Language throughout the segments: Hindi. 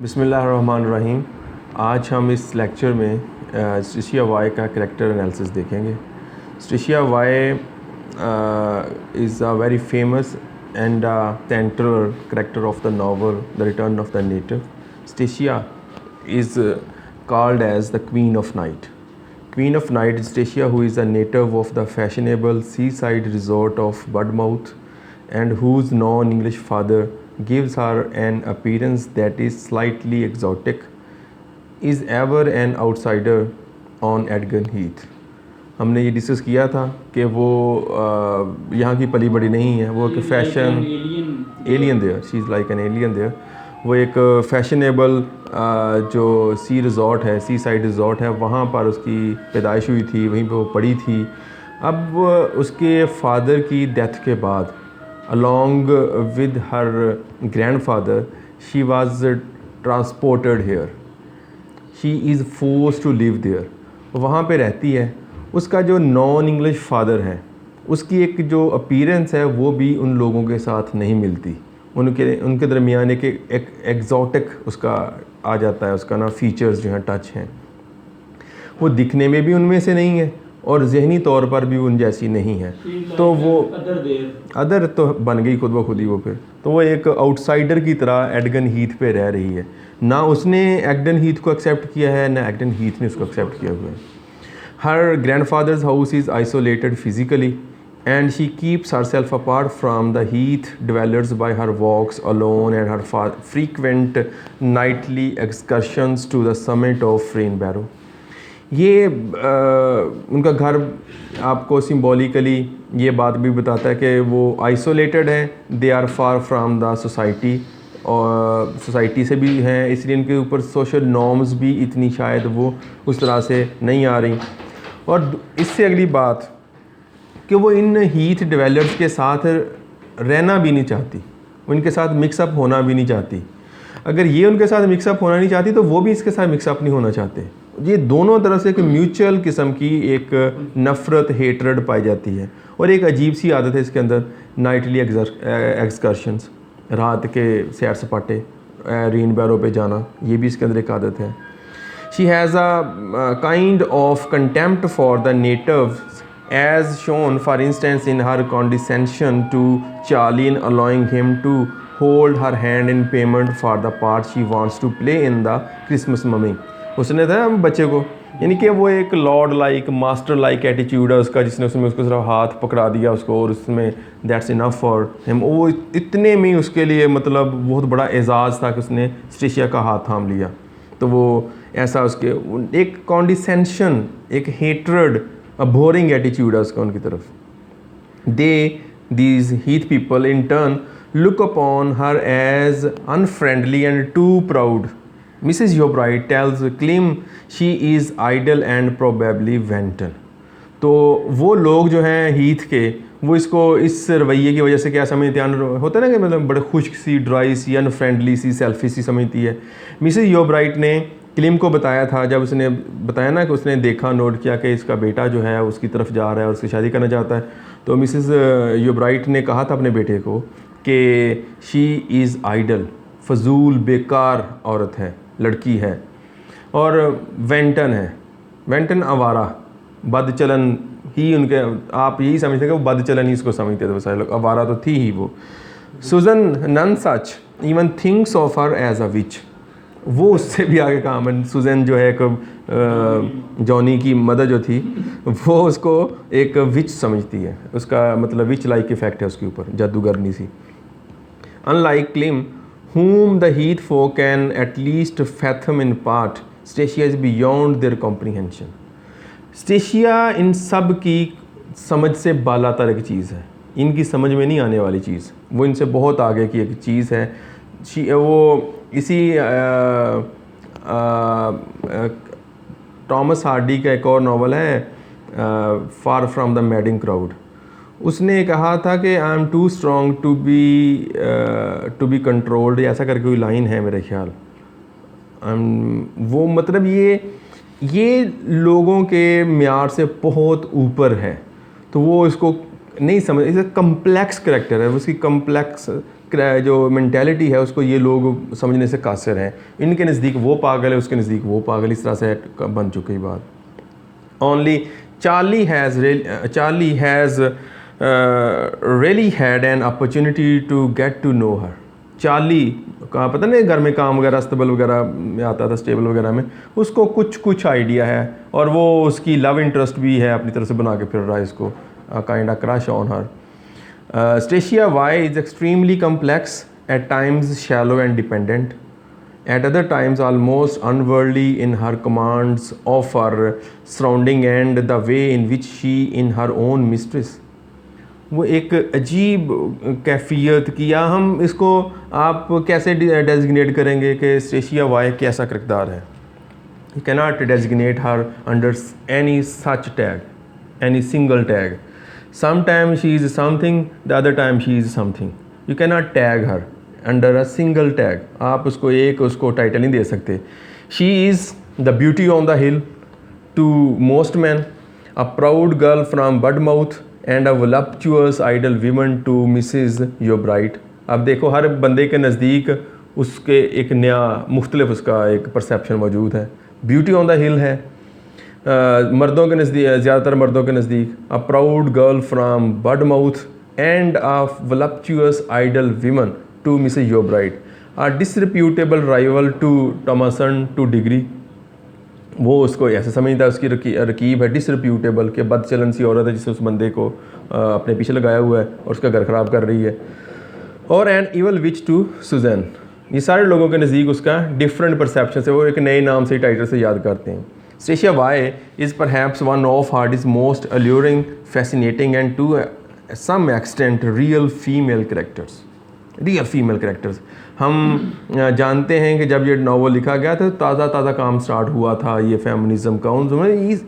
बिस्मिल्लाहिर्रहमानिर्रहीम। आज हम इस लेक्चर में स्ट्रेशिया वाई का करेक्टर एनालिसिस देखेंगे। Eustacia Vye is a very famous and central character of the novel the Return of the Native. Eustacia is called as the Queen of Night. Queen of Night is Stacia, who is a native of the fashionable seaside resort of Budmouth and whose non-English father gives her an appearance that is slightly exotic, is ever an outsider on Edgware Heath. हमने ये डिस्कस किया था कि वो यहाँ की पली बड़ी नहीं है, वो एक fashion alien there, she is like an alien there. वो एक फैशनेबल जो सी रिज़ॉर्ट है, सी साइड रिज़ॉर्ट है, वहाँ पर उसकी पैदाइश हुई थी, वहीं पे वो पढ़ी थी। अब उसके फादर की डेथ के बाद along with her grandfather she was transported here, she is forced to live there. वहाँ पे रहती है। उसका जो नॉन इंग्लिश फादर है, उसकी एक जो अपीयरेंस है वो भी उन लोगों के साथ नहीं मिलती। उनके दरमियान एक एग्जॉटिक उसका आ जाता है, उसका ना फीचर्स जो हैं, टच हैं, वो दिखने में भी उनमें से नहीं है और जहनी तौर पर भी उन जैसी नहीं है। तो वो अदर तो बन गई खुद ब खुद ही वो फिर। तो वो एक आउटसाइडर की तरह एडगन हीथ पे रह रही है। ना उसने एडगन हीथ को एक्सेप्ट किया है, ना एडगन हीथ ने उसको एक्सेप्ट किया हुआ है। Her grandfather's house is isolated physically and she keeps herself apart from the heath dwellers by her walks alone and her frequent nightly excursions to the summit of Rainbarrow. ये उनका घर आपको सिम्बॉलिकली ये बात भी बताता है कि वो आइसोलेटेड हैं, they are far from the society, और सोसाइटी से भी हैं, इसलिए इनके ऊपर सोशल नॉर्म्स भी इतनी शायद वो उस तरह से नहीं आ रही। और इससे अगली बात कि वो इन हीथ डिवेलपर्स के साथ रहना भी नहीं चाहती, उनके साथ मिक्सअप होना भी नहीं चाहती। अगर ये उनके साथ मिक्सअप होना नहीं चाहती तो वो भी इसके साथ मिक्सअप नहीं होना चाहते। ये दोनों तरफ से एक म्यूचुअल किस्म की एक नफ़रत, हेटरेड पाई जाती है। और एक अजीब सी आदत है इसके अंदर, नाइटली एक्सकर्शंस, रात के सैर सपाटे, रेनबैरो पे जाना, ये भी इसके अंदर एक आदत है। She has a kind of contempt for the natives as shown for instance in her condescension to Charlie in allowing him to hold her hand in payment for the part she wants to play in the Christmas Mummy। उसने था बच्चे को, यानी कि वो एक Lord like, master like attitude है उसका, जिसने उसमें उसको सिर्फ हाथ पकड़ा दिया उसको और उसमें दैट्स इनफ फॉर हिम। वो इतने में उसके लिए मतलब बहुत बड़ा एजाज़ था कि उसने स्ट्रेशिया का हाथ थाम लिया। तो वो ऐसा उसके एक कॉन्डिसेंशन, एक हेट्रेड, a boring attitude है उसका उनकी तरफ। These heath people in turn look upon her as unfriendly and too proud. Mrs. Yobright tells Clem she is idle and probably wanton। तो वो लोग जो हैं हीथ के, वो इसको इस रवैये की वजह से क्या समझते हैं, होता है ना कि मतलब बड़े खुश्क सी, ड्राई सी, अनफ्रेंडली सी, सेल्फिश सी समझती है। मिसेस योब्राइट ने क्लिम को बताया था, जब उसने बताया ना कि उसने देखा, नोट किया कि इसका बेटा जो है उसकी तरफ जा रहा है और उसकी शादी करना चाहता है, तो मिसेस योब्राइट ने कहा था अपने बेटे को कि शी इज़ आइडल, फजूल बेकार औरत है, लड़की है, और वेंटन है। वेंटन आवारा, बदचलन ही उनके, आप यही समझते कि वो बदचलन ही इसको समझते थे, सारे लोग, आवारा तो थी ही वो। Susan Nunsuch even thinks of her as a witch. वो उससे भी आगे काम है। सुजन जो है एक जॉनी की मदर जो थी, वो उसको एक विच समझती है, उसका मतलब विच लाइक इफेक्ट है उसके ऊपर, जादूगरनी सी। Unlike Clym whom the heath folk can at least fathom in part, Stacia is beyond their comprehension। स्टेशिया इन सब की समझ से बालातर एक चीज़ है, इनकी समझ में नहीं आने वाली चीज़, वो इनसे बहुत आगे की एक चीज़ है। वो इसी टॉमस हार्डी का एक और नावल है, far from the madding crowd, उसने कहा था कि I am too strong to be controlled, ऐसा करके कोई लाइन है मेरे ख्याल। वो मतलब ये लोगों के म्यार से बहुत ऊपर है, तो वो इसको नहीं समझ, इसे कम्प्लेक्स करैक्टर है, उसकी कम्प्लेक्स जो मेंटेलिटी है उसको ये लोग समझने से कासिर हैं। इनके नज़दीक वो पागल है, उसके नज़दीक वो पागल, इस तरह से बन चुकी बात। Only Charlie has really had an opportunity to get to know her। Charlie का पता नहीं घर में काम वगैरह अस्तबल वगैरह में आता था, स्टेबल वगैरह में, उसको कुछ आइडिया है और वो उसकी लव इंटरेस्ट भी है, अपनी तरफ से बना के फिर रहा है इसको, kind of crush on her. Eustacia Vye is extremely complex, at times shallow and dependent, at other times almost unworldly in her commands of her surrounding and the way in which she in her own mistress। वो एक अजीब कैफियत की, या हम इसको आप कैसे डेजिग्नेट करेंगे कि स्टेशिया वाई कैसा किरदार है। You cannot designate her under any such tag, any single tag। Sometimes she is something, the other time she is something। You cannot tag her under a single tag, आप उसको टाइटल नहीं दे सकते। She is the beauty on the hill to most man, a proud girl from Budmouth and a voluptuous idle women to Mrs Yeobright. अब देखो हर बंदे के नज़दीक उसके एक नया मुख्तलिफ उसका एक परसेप्शन मौजूद है। ब्यूटी ऑन द हिल है मर्दों के नज़दीक, ज़्यादातर मर्दों के नज़दीक, a proud girl from Budmouth and a voluptuous idle women to Mrs Yeobright, a disreputable rival to Thomasin to Diggory. वो उसको ऐसे समझता है, उसकी रकीब है डिसरिप्यूटेबल के बदचलन सी औरत है जिसे उस बंदे को अपने पीछे लगाया हुआ है और उसका घर ख़राब कर रही है। और an evil witch to Susan. ये सारे लोगों के नज़दीक उसका डिफरेंट परसेप्शन से वो एक नए नाम से टाइटल से याद करते हैं। Eustacia Vye is perhaps one of Hardy's most alluring, fascinating and to some extent real female characters. हम जानते हैं कि जब ये नावल लिखा गया था ताज़ा काम स्टार्ट हुआ था ये फेमिनिज़म का,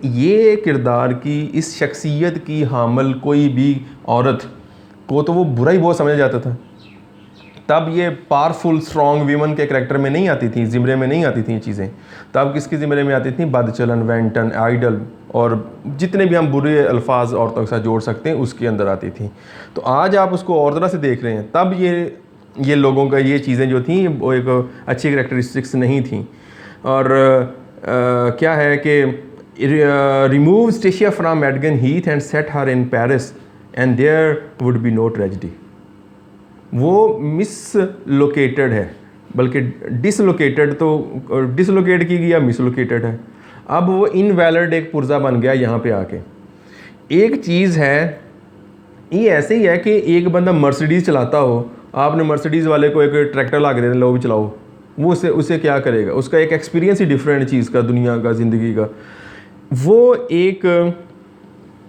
ये किरदार की, इस शख्सियत की हामिल कोई भी औरत को तो वो बुरा ही बहुत समझा जाता था। तब ये पावरफुल स्ट्रॉन्ग वीमन के करैक्टर में नहीं आती थी, ज़िमरे में नहीं आती थी ये चीज़ें। तब किसकी ज़िमरे में आती थी? बदचलन, वेंटन, आइडल और जितने भी हम बुरे अल्फाज औरतों के साथ जोड़ सकते हैं उसके अंदर आती थी। तो आज आप उसको और तरह से देख रहे हैं, तब ये लोगों का ये चीज़ें जो थी वो एक अच्छी करेक्टरिस्टिक्स नहीं थी। और क्या है कि रिमूव स्टेशिया फ्राम एडगन Heath and set her in Paris and there would be no tragedy. वो मिसलोकेटेड है, बल्कि डिसलोकेट की गया, मिसलोकेटेड है। अब वो इनवैलिड एक पुर्जा बन गया यहाँ पे आके। एक चीज़ है, ये ऐसे ही है कि एक बंदा मर्सिडीज़ चलाता हो, आपने मर्सिडीज़ वाले को एक ट्रैक्टर ला के दे दें, लो भी चलाओ, वो उसे क्या करेगा? उसका एक एक्सपीरियंस ही डिफरेंट चीज़ का, दुनिया का, ज़िंदगी का। वो एक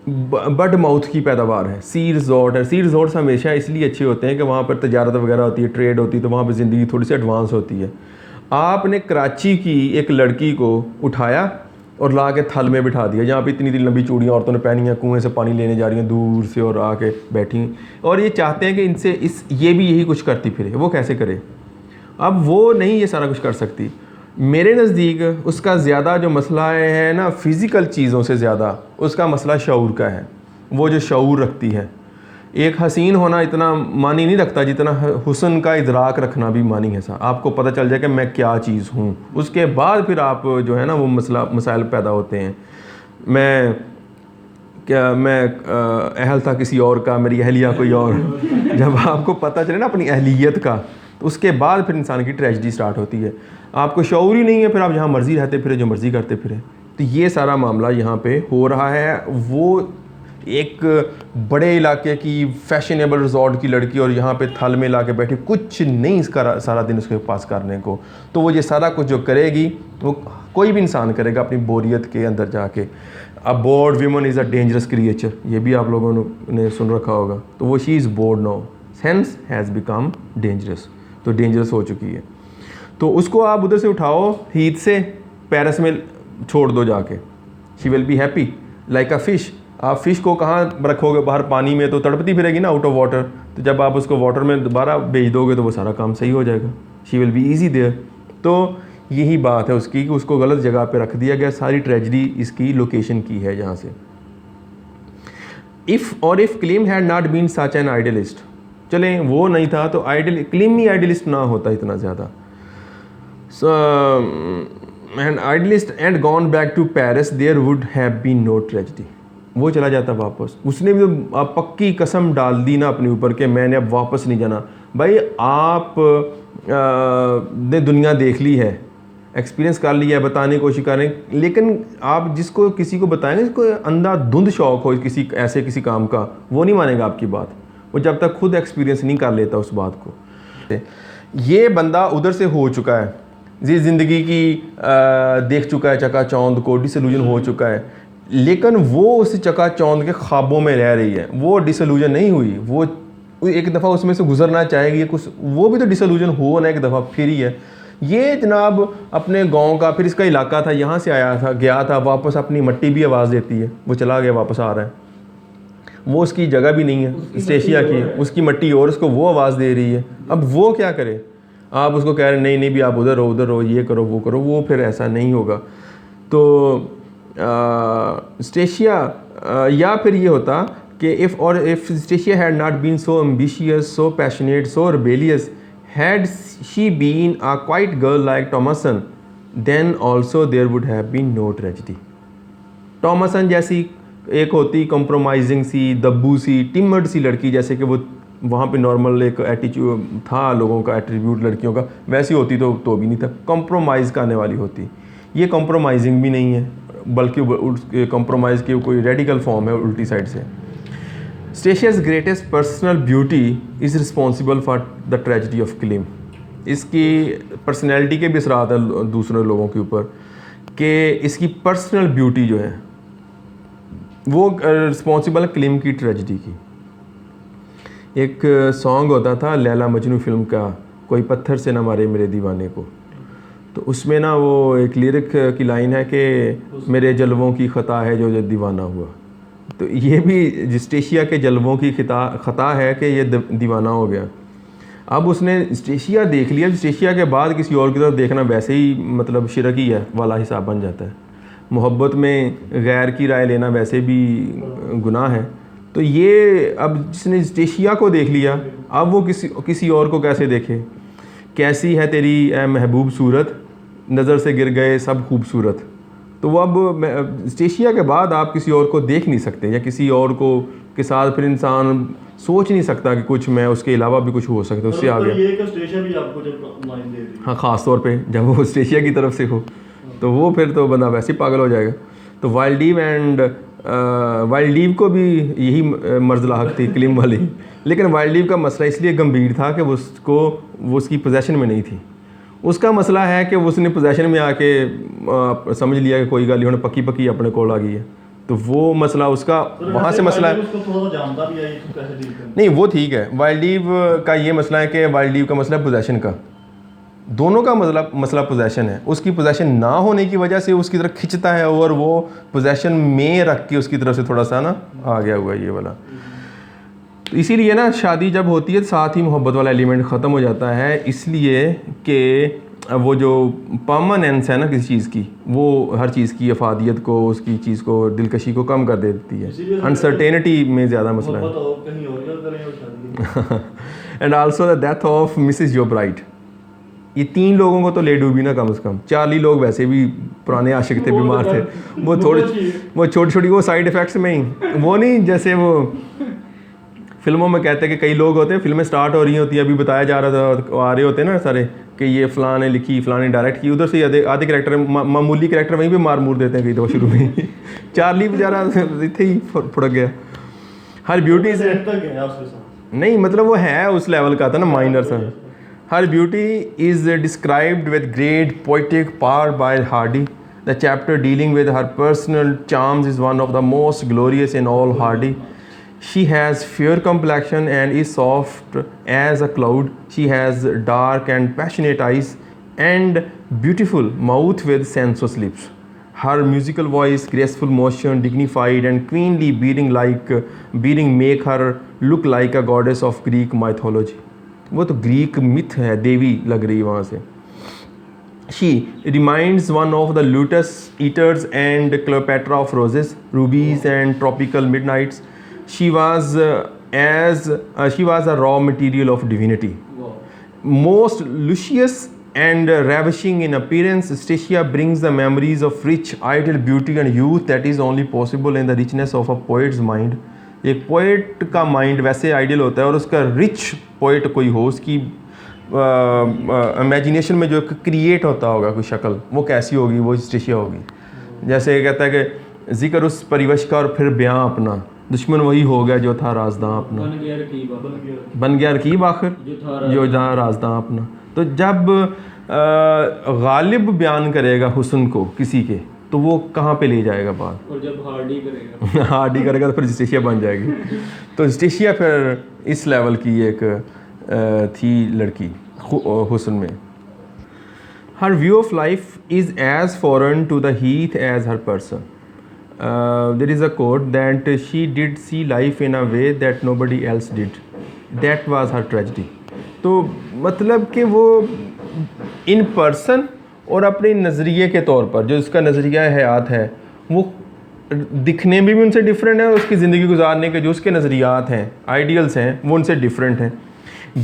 बड माउथ की पैदावार है। सी रिजॉर्ट है। सी रिजॉर्ट्स हमेशा इसलिए अच्छे होते हैं कि वहाँ पर तजारत वगैरह होती है, ट्रेड होती है, तो वहाँ पर ज़िंदगी थोड़ी सी एडवांस होती है। आपने कराची की एक लड़की को उठाया और ला के थल में बिठा दिया, जहाँ पे इतनी लंबी चूड़ियाँ औरतों ने पहनी हैं, कुएँ से पानी लेने जा रही हैं दूर से और आके बैठी, और ये चाहते हैं कि इनसे ये भी यही कुछ करती फिरे। वो कैसे करे? अब वो नहीं ये सारा कुछ कर सकती। मेरे नज़दीक उसका ज़्यादा जो मसला है ना, फ़िज़िकल चीज़ों से ज़्यादा उसका मसला शऊर का है। वो जो शऊर रखती है, एक हसीन होना इतना मानी नहीं रखता जितना हुस्न का इदराक रखना भी मानी है। सा आपको पता चल जाए कि मैं क्या चीज़ हूँ, उसके बाद फिर आप जो है ना वो मसाइल पैदा होते हैं। मैं अहल था किसी और का, मेरी अहलिया कोई और। जब आपको पता चले ना अपनी अहलियत का, तो उसके बाद फिर इंसान की ट्रेजिडी स्टार्ट होती है। आपको शऊर ही नहीं है, फिर आप जहाँ मर्ज़ी रहते फिरे, जो मर्ज़ी करते फिरे। तो ये सारा मामला यहाँ पे हो रहा है। वो एक बड़े इलाके की फैशनेबल रिजॉर्ट की लड़की और यहाँ पे थल में ला के बैठी, कुछ नहीं इसका सारा दिन उसके पास करने को। तो वो ये सारा कुछ जो करेगी वो कोई भी इंसान करेगा अपनी बोरियत के अंदर जाके। A bored women is a dangerous creature, ये भी आप लोगों ने सुन रखा होगा। तो वो she is board now, hence has become dangerous. तो डेंजरस हो चुकी है। तो उसको आप उधर से उठाओ, हीथ से पेरिस में छोड़ दो जाके। She will be happy like a fish. आप फ़िश को कहाँ रखोगे? बाहर पानी में, तो तड़पती फिरेगी ना, आउट ऑफ वाटर। तो जब आप उसको वाटर में दोबारा भेज दोगे तो वो सारा काम सही हो जाएगा। She will be easy there. तो यही बात है उसकी कि उसको गलत जगह पे रख दिया गया। सारी ट्रेजिडी इसकी लोकेशन की है जहाँ से। If Clym had not been such an idealist, चलें वो नहीं था तो आइडियल क्लीम ही आइडियलिस्ट ना होता इतना ज़्यादा. So, and idealist and gone back to Paris, there would have been no tragedy. वो चला जाता वापस. उसने भी तो पक्की कसम डाल दी ना अपने ऊपर कि मैंने अब वापस नहीं जाना. भाई आप ने दुनिया देख ली है, एक्सपीरियंस कर लिया है, बताने की कोशिश कर रहे हैं, लेकिन आप जिसको किसी को बताएंगे जिसको अंधाधुंध शौक हो किसी ऐसे किसी काम का, वो नहीं मानेगा आपकी बात. वो जब तक खुद एक्सपीरियंस नहीं कर लेता उस बात को. ये बंदा उधर से हो चुका है, जी ज़िंदगी की देख चुका है चकाचौंध को, डिसल्यूजन हो चुका है, लेकिन वो उस चकाचौंध के ख्वाबों में रह रही है. वो डिसल्यूजन नहीं हुई, वो एक दफ़ा उसमें से गुजरना चाहेगी कुछ, वो भी तो डिसल्यूजन हो ना एक दफ़ा फिर ही है. ये जनाब अपने गांव का, फिर इसका इलाका था, यहाँ से आया था गया था, वापस अपनी मट्टी भी आवाज़ देती है, वो चला गया वापस आ रहा है. वो उसकी जगह भी नहीं है, स्टेशिया की है, उसकी मट्टी और उसको वो आवाज़ दे रही है. अब वो क्या करे? आप उसको कह रहे हैं नहीं भी आप उधर रहो ये करो वो करो, वो फिर ऐसा नहीं होगा. तो स्टेशिया या फिर ये होता कि if Eustacia had not been so ambitious, so passionate, so rebellious, had she been a quiet girl like Thomasin, then also there would have been no tragedy. Thomasin जैसी एक होती कॉम्प्रोमाइजिंग सी, दब्बू सी, टिमर्ड सी लड़की, जैसे कि वो वहाँ पे नॉर्मल एक एटीट्यूड था लोगों का, एट्रीब्यूट लड़कियों का, वैसी होती तो भी नहीं था, कॉम्प्रोमाइज़ करने वाली होती. ये कॉम्प्रोमाइजिंग भी नहीं है, बल्कि कॉम्प्रोमाइज़ की कोई रेडिकल फॉर्म है उल्टी साइड से. Eustacia's greatest personal beauty is responsible for the tragedy of Clym. इसकी पर्सनैलिटी के भी असरात है दूसरे लोगों के ऊपर, कि इसकी पर्सनल ब्यूटी जो है वो रिस्पॉन्सिबल है क्लीम की ट्रेजिडी की. एक सॉन्ग होता था लैला मजनू फिल्म का, कोई पत्थर से ना मारे मेरे दीवाने को. तो उसमें ना वो एक लिरिक की लाइन है कि मेरे जलवों की ख़ता है जो दीवाना हुआ. तो ये भी स्टेशिया के जलवों की ख़ता है कि ये दीवाना हो गया. अब उसने स्टेशिया देख लिया, स्टेशिया के बाद किसी और की तरफ देखना वैसे ही मतलब शिरक ही है वाला हिसाब बन जाता है. मोहब्बत में गैर की राय लेना वैसे भी गुनाह है. तो ये अब जिसने स्टेशिया को देख लिया, अब वो किसी और को कैसे देखे? कैसी है तेरी ए महबूब सूरत, नज़र से गिर गए सब खूबसूरत. तो वो अब स्टेशिया के बाद आप किसी और को देख नहीं सकते, या किसी और को के साथ फिर इंसान सोच नहीं सकता कि कुछ मैं उसके अलावा भी कुछ हो सकता है उससे आगे. ये कि स्टेशिया भी आपको जब लाइन दे रही है, हाँ, ख़ास तौर पे जब वो स्टेशिया की तरफ से हो तो वो फिर तो बंदा वैसे ही पागल हो जाएगा. तो वाइल्डीव को भी यही मर्ज़ लाहक थी क्लीम वाली, लेकिन वाइल्डीव का मसला इसलिए गंभीर था कि वो उसकी पोजेशन में नहीं थी. उसका मसला है कि उसने पोजेशन में आके समझ लिया कि कोई गल उन्हें पक्की अपने कोल आ गई है. तो वो मसला उसका वहाँ से मसला है. जानता भी है तो कैसे डील करना. नहीं वो ठीक है, वाइल्डीव का ये मसला है कि वाइल्डीव का मसला पोजेशन का, दोनों का मसला पोजेशन है. उसकी पोजेशन ना होने की वजह से उसकी तरफ खिंचता है और वो पोजेशन में रख के उसकी तरफ से थोड़ा सा ना आ गया हुआ ये वाला. तो इसीलिए ना शादी जब होती है साथ ही मोहब्बत वाला एलिमेंट ख़त्म हो जाता है, इसलिए कि वो जो परमानेंस है ना किसी चीज़ की, वो हर चीज़ की अफादियत को, उसकी चीज़ को, दिलकशी को कम कर देती है. अनसर्टेनिटी में ज़्यादा मसला है. And also the death of Mrs your bright. ये 3 लोगों को तो ले डूबी ना कम से कम. 40 लोग वैसे भी पुराने आशिक थे, बीमार थे. वो छोटी छोटी वो साइड इफ़ेक्ट्स में ही, वो नहीं जैसे वो फिल्मों में कहते हैं कि कई लोग होते हैं, फिल्में स्टार्ट हो रही होती है, अभी बताया जा रहा था, आ रहे होते हैं ना सारे कि ये फ़लाँ ने लिखी, फ़लाँ ने डायरेक्ट की, उधर से आधे कैरेक्टर मामूली कैरेक्टर वहीं पे मार मूर देते हैं कई दफ़ा शुरू में. चार्ली बेचारा इतने ही फुड़क गया. हर ब्यूटी से नहीं, मतलब वो है उस लेवल का था ना, माइनर सा. Her beauty is described with great poetic power by Hardy. The chapter dealing with her personal charms is one of the most glorious in all Hardy. She has fair complexion and is soft as a cloud. She has dark and passionate eyes and beautiful mouth with sensuous lips. Her musical voice, graceful motion, dignified and queenly bearing make her look like a goddess of Greek mythology. वो तो ग्रीक मिथ है, देवी लग रही है वहाँ से. She reminds one of the lotus eaters and Cleopatra of roses, rubies and tropical midnights. She was as she was a raw material of divinity. Most luscious and ravishing in appearance, Stacia brings the memories of rich, ideal beauty and youth that is only possible in the richness of a poet's mind. एक पोइट का माइंड वैसे आइडियल होता है और उसका रिच पोइट कोई हो, उसकी इमेजिनेशन में जो क्रिएट होता होगा कोई शक्ल, वो कैसी होगी, वो स्टेशिया होगी। जैसे कहता है कि जिक्र उस परिवश का और फिर बयां अपना, दुश्मन वही हो गया जो था राजदां अपना, बन गया रकीब आखिर जो था राजदां अपना। तो जब गालिब बयान करेगा हुस्न को किसी के, तो वो कहाँ पे ले जाएगा बात, और जब हार्डी करेगा तो फिर स्टेशिया बन जाएगी। तो स्टेशिया फिर इस लेवल की एक थी लड़की हुस्न में। Her view of life is as foreign to the heath as her person. There is a quote that she did see life in a way that nobody else did, that was her tragedy. तो मतलब कि वो इन पर्सन और अपने नज़रिए के तौर पर जो उसका नज़रिया हयात है, वो दिखने में भी उनसे डिफरेंट है और उसकी ज़िंदगी गुजारने के जो उसके नज़रियात हैं, आइडियल्स हैं, वो उनसे डिफरेंट हैं।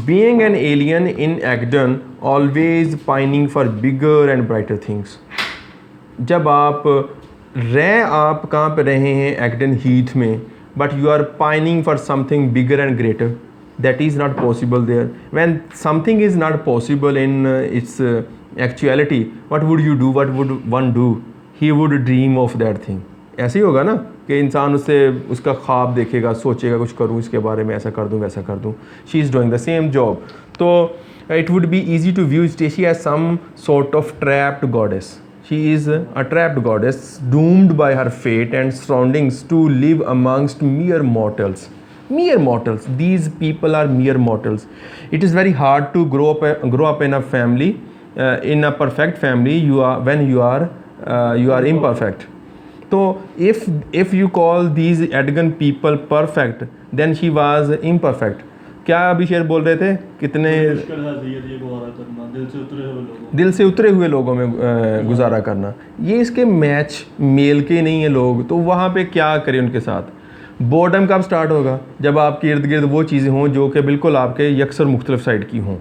Being an alien in Egdon always pining for bigger and brighter things. जब आप कहाँ पे रहे हैं एक्डन हीथ में, but you are pining for something bigger and greater, that is not possible there. When something is not possible in its actuality, what would you do, what would one do? He would dream of that thing. ऐसे ही होगा ना कि इंसान उससे उसका ख्वाब देखेगा, सोचेगा कुछ करूँ इसके बारे में, ऐसा कर दूँ वैसा कर दूँ। She is doing the same job. तो it would be easy to view Stacia as some sort of trapped goddess. She is a trapped goddess doomed by her fate and surroundings to live amongst mere mortals. Mere mortals. These people are mere mortals. It is very hard to grow up in a family, in a perfect family. When you are imperfect. So if you call these Edgon people perfect, then she was imperfect. क्या अभी शेर बोल रहे थे, कितने दिल से उतरे हुए लोगों में गुजारा करना, ये इसके मैच मेल के नहीं है लोग, तो वहाँ पे क्या करें उनके साथ। बोर्डम कब स्टार्ट होगा, जब आपके इर्द गिर्द वो चीज़ें हों जो कि बिल्कुल आपके यकसर मुख्तलिफ साइड की हों।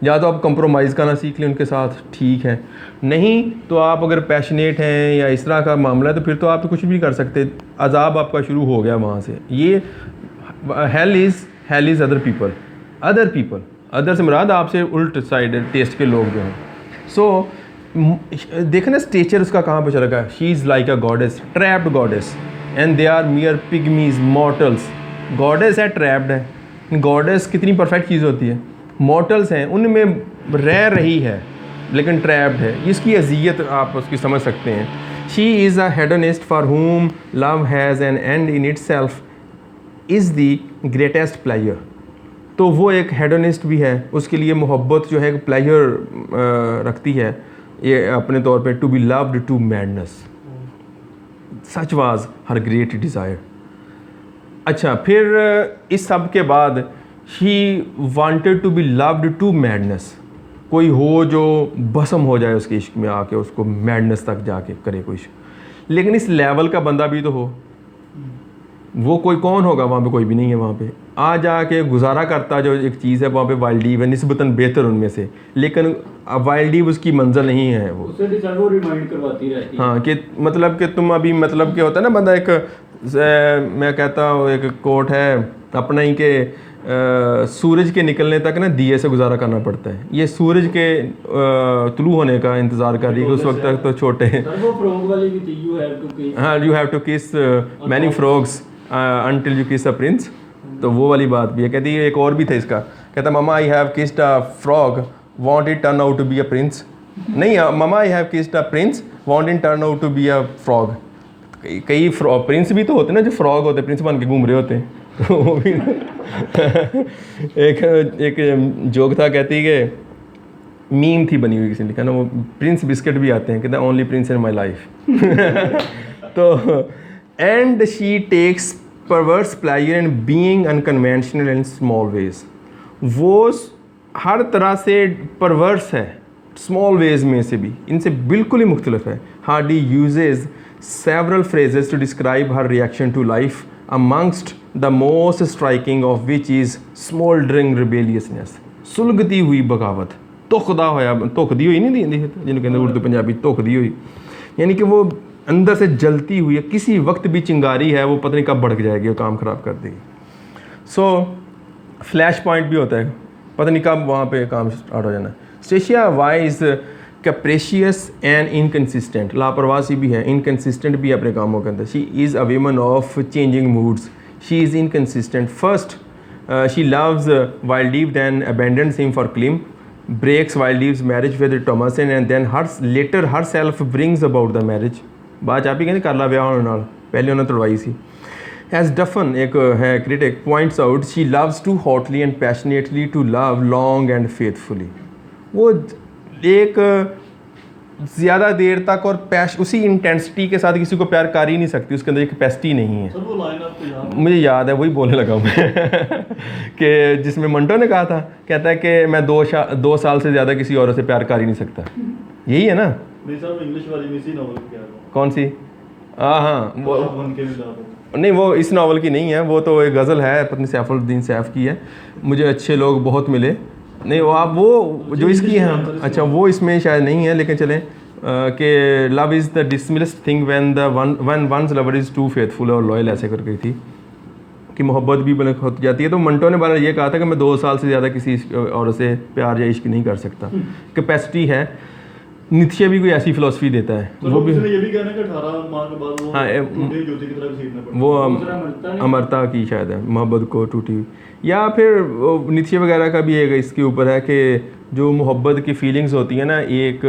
या तो आप कंप्रोमाइज़ करना सीख लें उनके साथ, ठीक है, नहीं तो आप अगर पैशनेट हैं या इस तरह का मामला है तो फिर तो आप कुछ भी कर सकते। अजाब आपका शुरू हो गया वहाँ से। ये hell is other people, other से मुराद आपसे उल्ट साइड टेस्ट के लोग जो हैं। सो देखना स्टेचर उसका कहाँ पर चला गया। She is like a goddess, trapped goddess, and they are mere pygmies mortals. Goddess है, ट्रैप्ड है। गॉडेस कितनी परफेक्ट चीज़ होती है, मॉर्टल्स हैं, उनमें रह रही है लेकिन ट्रैप्ड है। इसकी अजियत आप उसकी समझ सकते हैं। She is a hedonist for हुम love has an and in it self is the greatest player. तो वो एक हेडोनिस्ट भी है, उसके लिए मोहब्बत जो है प्लेयर रखती है ये अपने तौर पे। To be loved to madness, such was her great desire. अच्छा, फिर इस सब के बाद she wanted to be loved to madness. कोई हो जो भस्म हो जाए उसके इश्क में आके, उसको मैडनेस तक जाके करे कोई इश्क। लेकिन इस लेवल का बंदा भी तो हो। वो कोई कौन होगा वहाँ पे, कोई भी नहीं है वहाँ पे। आ जाके गुजारा करता जो एक चीज़ है वहाँ पे वाइल्डीव है निस्बतन बेहतर उनमें से, लेकिन वाइल्डीव उसकी मंजिल नहीं है। वो वो रिमाइंड करवाती रहती है। हाँ, कि मतलब कि तुम अभी मतलब क्या होता है ना, बंदा एक मैं कहता हूँ एक कोट है अपना ही कि सूरज के निकलने तक ना दिए से गुजारा करना पड़ता है। ये सूरज के तुलू होने का इंतज़ार कर रही है, उस वक्त तक तो छोटे हैं। वो फ्रॉग वाली भी थी, यू हैव टू किस, हाँ, यू हैव टू किस मैनी फ्रॉग्स अनटिल यू किस अ प्रिंस। तो वो वाली बात भी है। कहती है एक और भी था इसका, कहता mama I have kissed a frog, won't it turn out to be a prince. नहीं, mama I have kissed a prince, won't it turn out to be a frog. कई प्रिंस भी तो होते हैं ना जो फ्रॉग होते हैं, प्रिंस बन के घूम रहे होते हैं। तो वो भी एक जोक था, कहती कि मीम थी बनी हुई किसी ने लिखा ना, वो प्रिंस बिस्किट भी आते हैं, कहते हैं only prince in my life. तो and she takes perverse pleasure in being unconventional in small ways. वो हर तरह से परवर्स है स्मॉल वेज में से भी, इनसे बिल्कुल ही मुख्तलिफ है। Hardy uses several phrases to describe her reaction to life, amongst the most striking of which is smouldering rebelliousness, सुलगती हुई बगावत, धुखदा होया, धुखदी हुई नहीं दी जिन्होंने कहते उर्दू पंजाबी धुखदी हुई, यानी कि वो अंदर से जलती हुई है, किसी वक्त भी चिंगारी है, वो पता नहीं कब भड़क जाएगी और काम ख़राब कर देगी। सो फ्लैश पॉइंट भी होता है, पता नहीं कब वहाँ पे काम स्टार्ट हो जाना। स्टेशिया वाई इज़ कैप्रेशियस एंड इनकन्सिस्टेंट, लापरवाह सी भी है, इनकन्सिस्टेंट भी है अपने कामों के अंदर। She is a women of changing moods, she is inconsistent. First she loves Wildeve, then abandons him for Clym, breaks Wildleaf's marriage with Thomasin, and then later herself brings about the marriage। बात आप ही कहते कर ला ब्याह होने नाल, पहले उन्होंने तोड़वाई सी। As Duffin एक है critic points out, she loves too hotly and passionately to love long and faithfully। वो एक ज़्यादा देर तक और उसी इंटेंसिटी के साथ किसी को प्यार कर ही नहीं सकती, उसके अंदर एक कैपेसिटी नहीं है। सर वो लाइन आपको याद मुझे याद है, वही बोलने लगा मैं कि जिसमें मंटो ने कहा था, कहता है कि मैं 2 साल से ज़्यादा किसी औरत से प्यार कर ही नहीं सकता। यही है ना? नहीं सर, वो इंग्लिश वाली मिसी नॉवल की याद है। कौन सी? हाँ वो उनके भी याद है। नहीं, वो इस नावल की नहीं है, वो तो एक गज़ल है, पत्नी सैफुद्दीन सैफ की है, मुझे अच्छे लोग बहुत मिले। नहीं वो आप वो जो इसकी है, अच्छा वो इसमें शायद नहीं है, लेकिन चलें कि love is the dismissed thing when one's lover is too faithful और लॉयल, ऐसे कर गई थी कि मोहब्बत भी बन होती जाती है। तो मंटो ने बार ये कहा था कि मैं 2 साल से ज़्यादा किसी औरत से प्यार या इश्क नहीं कर सकता, कैपेसिटी है। नित्शे भी कोई ऐसी फिलॉसफी देता है, तो वो भी ये भी कहना है कि 18 माह के बाद वो हाँ, टूटी ज्योति की तरह घसीटना पड़ता है। वो अमरता की शायद है, मोहब्बत को टूटी हुई, या फिर नित्शे वगैरह का भी एक इसके ऊपर है कि जो मोहब्बत की फीलिंग्स होती है ना, एक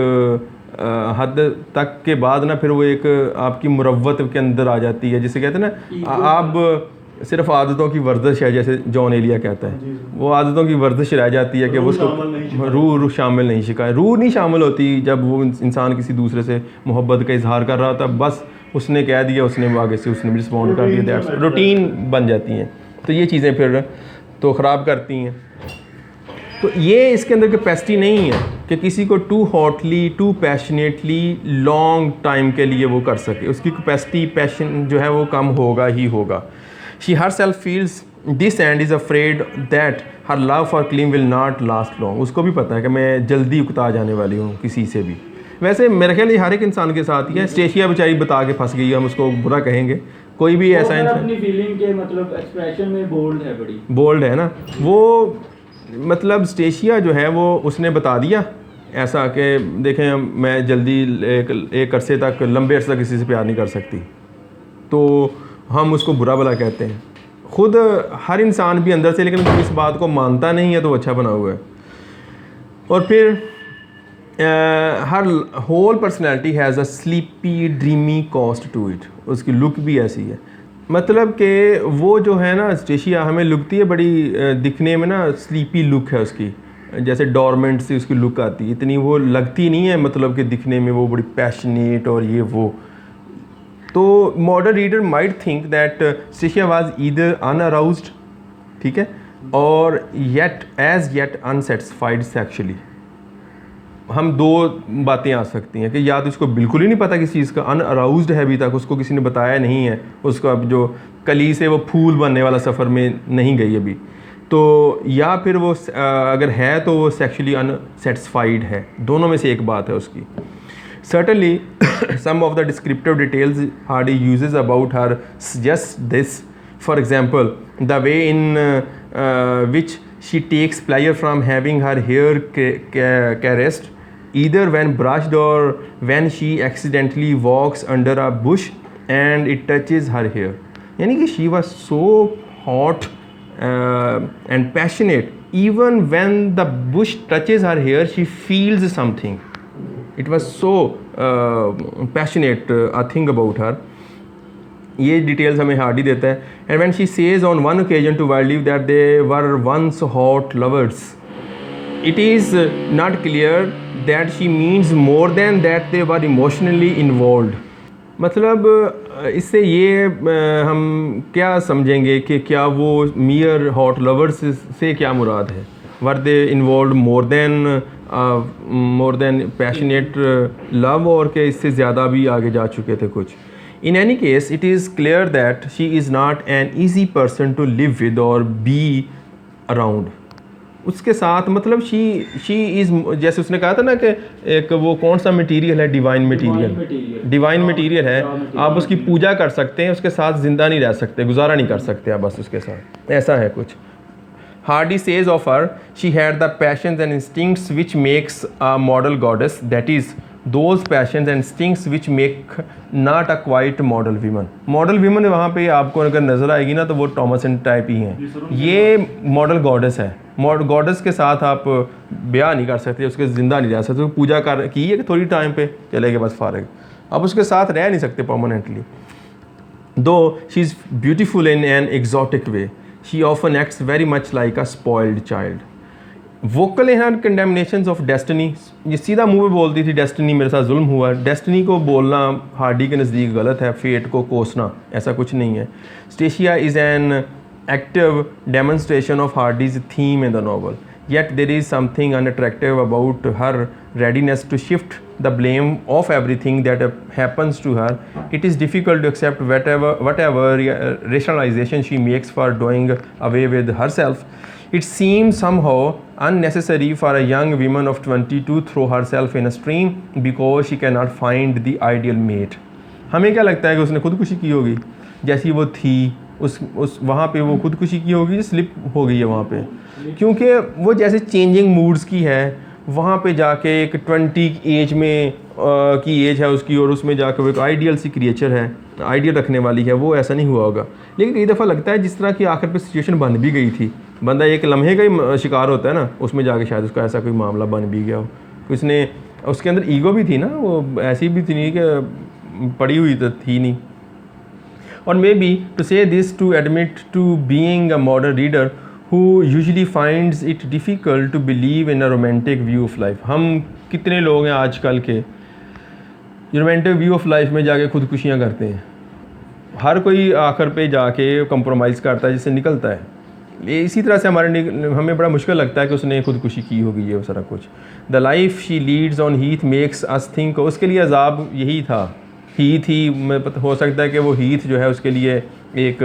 हद तक के बाद ना फिर वो एक आपकी मुरव्वत के अंदर आ जाती है, जिसे कहते हैं ना आप सिर्फ आदतों की वर्जिश है, जैसे जॉन एलिया कहता है, वो आदतों की वर्जिश रह जाती है कि वो उसको रूह शामिल नहीं शिकाए, रूह नहीं शामिल होती जब वो इंसान किसी दूसरे से मोहब्बत का इजहार कर रहा होता, बस उसने कह दिया, उसने आगे से उसने रिस्पॉन्ड कर दिया, दैट्स रूटीन बन जाती हैं। तो ये चीज़ें फिर तो ख़राब करती हैं। तो ये इसके अंदर कैपेसिटी नहीं है कि किसी को too hotly too passionately long time के लिए वो कर सके, उसकी कैपेसिटी पैशन जो है वो कम होगा ही होगा। She herself feels this and is afraid that her love for Clym will not last long. उसको भी पता है कि मैं जल्दी उकता जाने वाली हूँ किसी से भी। वैसे मेरे ख्याल हर एक इंसान के साथ ही है। स्टेशिया बेचारी बता के फंस गई, हम उसको बुरा कहेंगे, कोई भी ऐसा इंसान अपनी फीलिंग के मतलब एक्सप्रेशन में बोल्ड है, बड़ी बोल्ड है ना वो, मतलब स्टेशिया जो है वो उसने बता दिया ऐसा कि देखें मैं जल्दी एक अरसे तक लंबे अरसे तक किसी से प्यार नहीं कर सकती, तो हम उसको बुरा भला कहते हैं। ख़ुद हर इंसान भी अंदर से, लेकिन इस बात को मानता नहीं है, तो अच्छा बना हुआ है। और फिर her whole personality has a sleepy dreamy cost to it. उसकी लुक भी ऐसी है, मतलब कि वो जो है ना स्टेशिया हमें लगती है बड़ी दिखने में ना स्लीपी लुक है उसकी, जैसे डॉर्मेंट सी उसकी लुक आती है, इतनी वो लगती नहीं है, मतलब कि दिखने में वो बड़ी पैशनेट और ये वो। तो modern reader might think that Eustacia was either unaroused, ठीक है, और येट अनसेटिस्फाइड सेक्सुअली। हम 2 बातें आ सकती हैं कि या तो इसको बिल्कुल ही नहीं पता किसी चीज़ का, अनअराउज्ड है अभी तक, उसको किसी ने बताया नहीं है, उसका जो कली से वो फूल बनने वाला सफ़र में नहीं गई अभी, तो या फिर वो अगर है तो वो सेक्सुअली अनसेटिस्फाइड है। दोनों में से एक बात है उसकी। Certainly, some of the descriptive details Hardy uses about her suggest this. For example, the way in which she takes pleasure from having her hair caressed, either when brushed or when she accidentally walks under a bush and it touches her hair. यानी कि she was so hot and passionate. Even when the bush touches her hair, she feels something. It was so passionate a thing about her. ये डिटेल्स हमें हार्डी देता है। And when she says on one occasion to Wildeve that they were once hot lovers, it is not clear that she means more than that they were emotionally involved. मतलब इससे ये हम क्या समझेंगे कि क्या वो मियर हॉट लवर्स से क्या मुराद है? Were they involve more than passionate love, और के इससे ज़्यादा भी आगे जा चुके थे कुछ? In any case, it is clear that she is not an easy person to live with or be around. उसके साथ मतलब शी इज़, जैसे उसने कहा था ना कि एक वो कौन सा मटेरियल है, डिवाइन मटेरियल है, आप उसकी पूजा कर सकते हैं, उसके साथ ज़िंदा नहीं रह सकते, गुजारा नहीं कर सकते आप बस उसके साथ, ऐसा है कुछ. Hardy says of her, she had the passions and instincts which makes a model goddess, that is, those passions and instincts which make not a quite model woman. Model woman वहाँ पे आपको अगर नज़र आएगी ना तो वो थॉमसन टाइप ही हैं. ये मॉडल गॉडेस है. मॉडल गॉडेस के साथ आप ब्याह नहीं कर सकते, उसके ज़िंदा नहीं रह सकते. पूजा कर की है कि थोड़ी टाइम पे चले गए बस फारग, आप उसके साथ रह नहीं सकते permanently. Though she is beautiful in an exotic way, she often acts very much like a spoiled child. Vocal in her condemnations of destiny, ये सीधा मुंह पे बोलती थी डेस्टिनी मेरे साथ जुल्म हुआ. डेस्टिनी को बोलना हार्डी के नज़दीक गलत है, फेट को कोसना ऐसा कुछ नहीं है. Eustacia is an active demonstration of Hardy's theme in the novel. Yet there is something unattractive about her readiness to shift the blame of everything that happens to her. It is difficult to accept whatever rationalization she makes for doing away with herself. It seems somehow unnecessary for a young woman of 20 to throw herself in a stream because she cannot find the ideal mate. हमें क्या लगता है कि उसने खुदकुशी की होगी, जैसी वो थी उस वहाँ पे वो खुदकुशी की होगी, स्लिप हो गई है वहाँ पे, क्योंकि वो जैसे चेंजिंग मूड्स की है. वहाँ पे जाके एक 20 एज में की एज है उसकी, और उसमें जाके वो एक आइडियल सी क्रिएचर है, आइडियल रखने वाली है, वो ऐसा नहीं हुआ होगा. लेकिन कई दफ़ा लगता है जिस तरह की आखिर पे सिचुएशन बन भी गई थी, बंदा एक लम्हे का ही शिकार होता है ना, उसमें जाके शायद उसका ऐसा कोई मामला बन भी गया हो. उसने उसके अंदर ईगो भी थी ना, वो ऐसी भी थी नहीं कि पड़ी हुई तो थी नहीं. Or maybe to say this to admit to being a modern reader who usually finds it difficult to believe in a romantic view of life. हम कितने लोग हैं आजकल के रोमांटिक व्यू ऑफ लाइफ में जाके खुदकुशियाँ करते हैं. हर कोई आखिर पे जाके कंप्रोमाइज़ करता है जिससे निकलता है. इसी तरह से हमें बड़ा मुश्किल लगता है कि उसने खुदकुशी की होगी ये सारा कुछ. The life she leads on Heath makes us think, उसके लिए अजाब यही था. हीथ ही हो सकता है कि वो हीथ जो है उसके लिए एक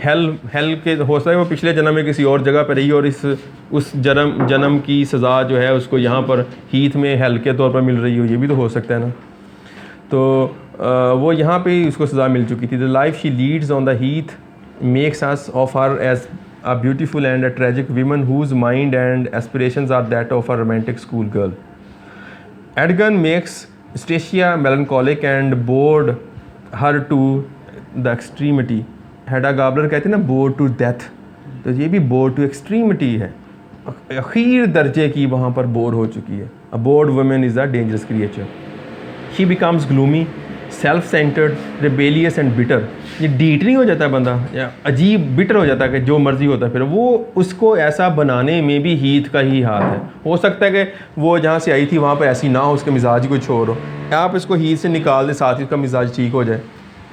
हेल के हो सकता है वो पिछले जन्म में किसी और जगह पर रही और उस जन्म की सज़ा जो है उसको यहाँ पर हीथ में हेल के तौर पर मिल रही हो, ये भी तो हो सकता है ना. तो वो यहाँ पे ही उसको सज़ा मिल चुकी थी. The life she leads on the heath makes us of her as a beautiful and a tragic women whose mind and aspirations are that of a romantic school girl. Edgun makes Stacia melancholic and bored her to the extremity. Hedda Gabler कहते हैं ना bored to death, तो ये भी bored to extremity है, अखीर दर्जे की वहाँ पर बोर हो चुकी है. A bored woman is a dangerous creature. She becomes gloomy, self-centered, rebellious and bitter. ये डीट नहीं हो जाता बंदा, या अजीब बिटर हो जाता है कि जो मर्जी होता है. फिर वो उसको ऐसा बनाने में भी हीथ का ही हाथ है. हो सकता है कि वो जहाँ से आई थी वहाँ पर ऐसी ना हो, उसका मिजाज ही कुछ और हो, आप इसको हीथ से निकाल दें, साथ ही उसका मिजाज ठीक हो जाए,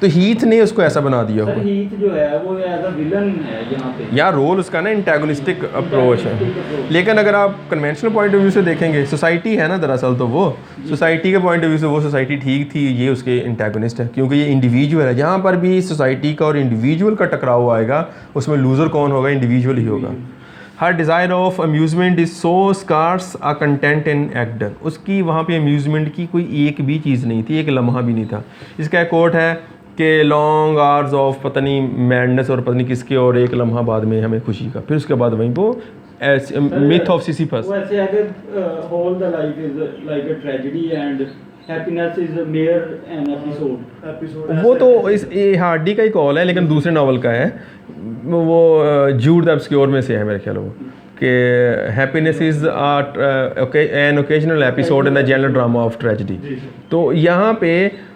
तो हीथ ने उसको ऐसा बना दिया होगा. हीथ जो है वो एज अ विलन है यहाँ पे, या रोल उसका ना एंटेगोनिस्टिक अप्रोच है. लेकिन अगर आप कन्वेंशनल पॉइंट ऑफ व्यू से देखेंगे, सोसाइटी है ना दरअसल, तो वो सोसाइटी के पॉइंट ऑफ व्यू से वो सोसाइटी ठीक थी, ये उसके एंटेगोनिस्ट है, क्योंकि ये इंडिविजुअल है. जहाँ पर भी सोसाइटी का और इंडिविजुअल का टकराव आएगा उसमें लूज़र कौन होगा? इंडिविजुअल ही होगा. Her desire of amusement is so scarce a content in actor. उसकी वहाँ पे अम्यूज़मेंट की कोई एक भी चीज़ नहीं थी, एक लम्हा भी नहीं था. इसका एक कोट है कि लॉन्ग आवर्स ऑफ पता नहीं मैडनेस और पता नहीं किसके, और एक लम्हा बाद में हमें खुशी का, फिर उसके बाद वहीं वो मिथ ऑफ सिसिफस. वो ऐसे है कि whole the life is like a tragedy and happiness is mere an episode. वो तो इस हार्डी का ही कॉल है, लेकिन दूसरे नावल का है, वो जूड द ऑब्स्क्योर में से है मेरे ख्याल वो, कि happiness is an occasional episode in the general drama of tragedy. तो यहाँ पे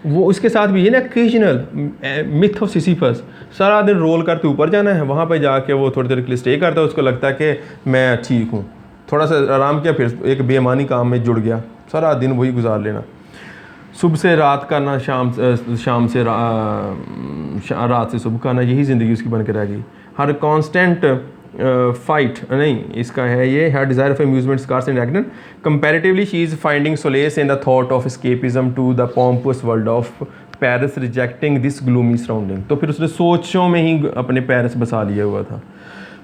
वो उसके साथ भी है ना ओकेजनल मिथ ऑफ सिसिफस. सारा दिन रोल करते ऊपर जाना है, वहाँ पे जाके वो थोड़ी देर के लिए स्टे करता है, उसको लगता है कि मैं ठीक हूँ, थोड़ा सा आराम किया, फिर एक बेईमानी काम में जुड़ गया, सारा दिन वही गुजार लेना, सुबह से रात का ना, शाम से रात से सुबह का ना, यही ज़िंदगी उसकी बन के रह गई. हर कांस्टेंट फाइट नहीं, इसका है ये, her desire of amusement scarce and Egdon, comparatively she is finding solace in the thought of escapism to the pompous world of Paris, rejecting this gloomy surrounding. तो फिर उसने सोचों में ही अपने पेरिस बसा लिया हुआ था।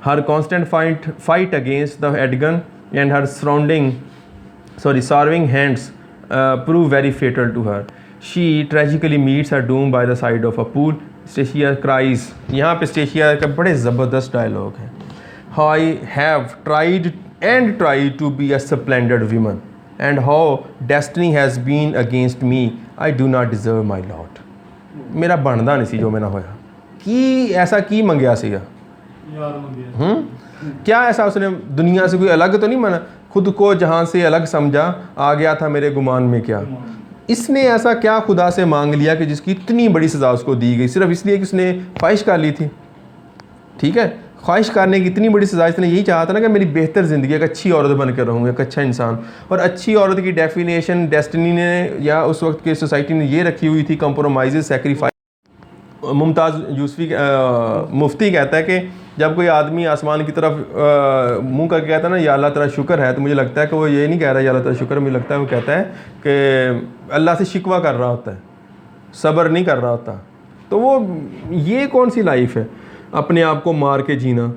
Her constant fight against the एडगन and her serving hands prove very fatal to her. She tragically meets her doom by the side of a pool. Stacia cries. यहाँ पे स्टेशिया का बड़े ज़बरदस्त डायलॉग है। I have tried and tried to be a splendid woman, and how destiny has been against me. I do not deserve my lot. मेरा बनदा नहीं सी जो मैंने होया कि ऐसा की मंगया सीगा यार मंगया। क्या ऐसा उसने दुनिया से कोई अलग तो नहीं माना, खुद को जहाँ से अलग समझा, आ गया था मेरे गुमान में क्या। इसने ऐसा क्या खुदा से मांग लिया कि जिसकी इतनी बड़ी सज़ा उसको दी गई सिर्फ इसलिए कि उसने ख्वाहिश कर ली थी। ठीक है, ख्वाहिश करने की इतनी बड़ी सज़ा, इसने यही चाहा था ना कि मेरी बेहतर ज़िंदगी, एक अच्छी औरत बन कर रहूँ, एक अच्छा इंसान। और अच्छी औरत की डेफिनेशन डेस्टिनी ने या उस वक्त की सोसाइटी ने ये रखी हुई थी, कंप्रोमाइज़, सेक्रीफाइस। मुमताज़ यूसुफ़ी मुफ्ती कहता है कि जब कोई आदमी आसमान की तरफ मुंह करके कहता है ना या अल्लाह तेरा शुक्र है, तो मुझे लगता है कि वो ये नहीं कह रहा या अल्लाह तेरा शुक्र, मुझे लगता है वो कहता है कि अल्लाह से शिकवा कर रहा होता है, सब्र नहीं कर रहा होता। तो वो ये कौन सी लाइफ है, अपने आप को मार के जीना।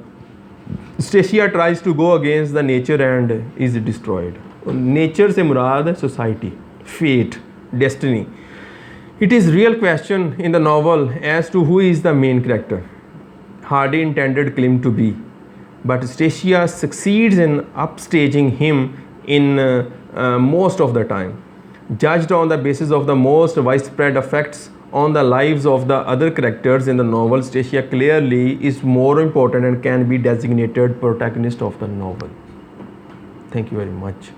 Eustacia tries to go against the nature and is destroyed. Nature से मुराद है society, fate, destiny. It is real question in the novel as to who is the main character Hardy intended Klim to be, but Stacia succeeds in upstaging him in most of the time. Judged on the basis of the most widespread effects on the lives of the other characters in the novel, Stacia clearly is more important and can be designated protagonist of the novel. Thank you very much.